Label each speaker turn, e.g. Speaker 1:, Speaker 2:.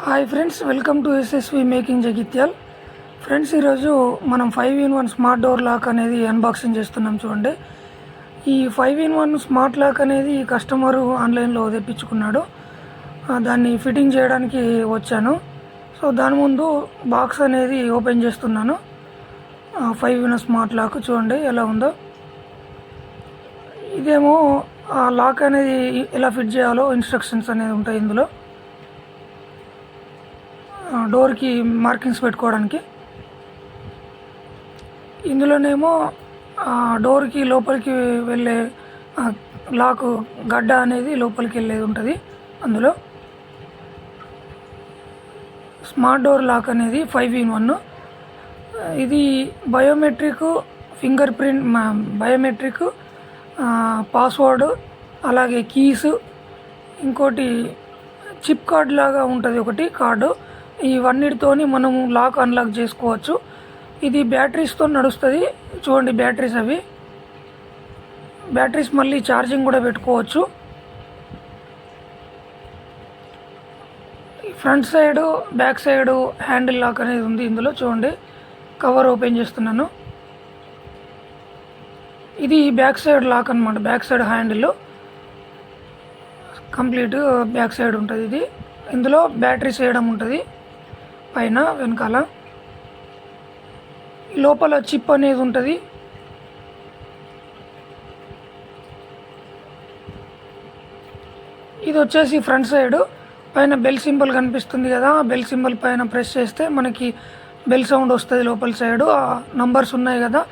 Speaker 1: Hi friends, welcome to SSV making Jagtial. Friends, ఈరోజు మనం 5-in-1 smart door lock అనేది unboxing చేస్తున్నాం. చూడండి, ఈ 5-in-1 స్మార్ట్ లాక్ అనేది కస్టమరు ఆన్లైన్లో తెప్పించుకున్నాడు. దాన్ని ఫిట్టింగ్ చేయడానికి వచ్చాను. సో దాని ముందు బాక్స్ అనేది ఓపెన్ చేస్తున్నాను. 5-in-1 స్మార్ట్ లాక్ చూడండి ఎలా ఉందో. ఇదేమో ఆ లాక్ అనేది ఎలా ఫిట్ చేయాలో ఇన్స్ట్రక్షన్స్ అనేది ఉంటాయి ఇందులో. డోర్కి మార్కింగ్స్ పెట్టుకోవడానికి ఇందులోనేమో డోర్కి లోపలికి వెళ్ళే లాక్ గడ్డ అనేది లోపలికి వెళ్ళేది ఉంటుంది. అందులో స్మార్ట్ డోర్ లాక్ అనేది 5-in-1. ఇది biometric, finger print, biometric, password, అలాగే కీస్, ఇంకోటి చిప్ కార్డ్ లాగా ఉంటుంది ఒకటి కార్డు. ఇవన్నిటితోని మనము లాక్ అన్లాక్ చేసుకోవచ్చు. ఇది బ్యాటరీస్తో నడుస్తుంది. చూడండి, బ్యాటరీస్ మళ్ళీ ఛార్జింగ్ కూడా పెట్టుకోవచ్చు. Front side, back side handle lock అనేది ఉంది ఇందులో. చూడండి, కవర్ ఓపెన్ చేస్తున్నాను. ఇది బ్యాక్ సైడ్ లాక్ అనమాట. Back side handle complete back side ఉంటుంది. ఇది ఇందులో బ్యాటరీస్ వేయడం ఉంటుంది పైన, వెనకాల. లోపల చిప్ అనేది ఉంటుంది. ఇది వచ్చేసి ఫ్రంట్ సైడ్. పైన బెల్ సింబల్ కనిపిస్తుంది కదా, బెల్ సింబల్ పైన ప్రెస్ చేస్తే మనకి బెల్ సౌండ్ వస్తుంది లోపల సైడు. నంబర్స్ ఉన్నాయి కదా.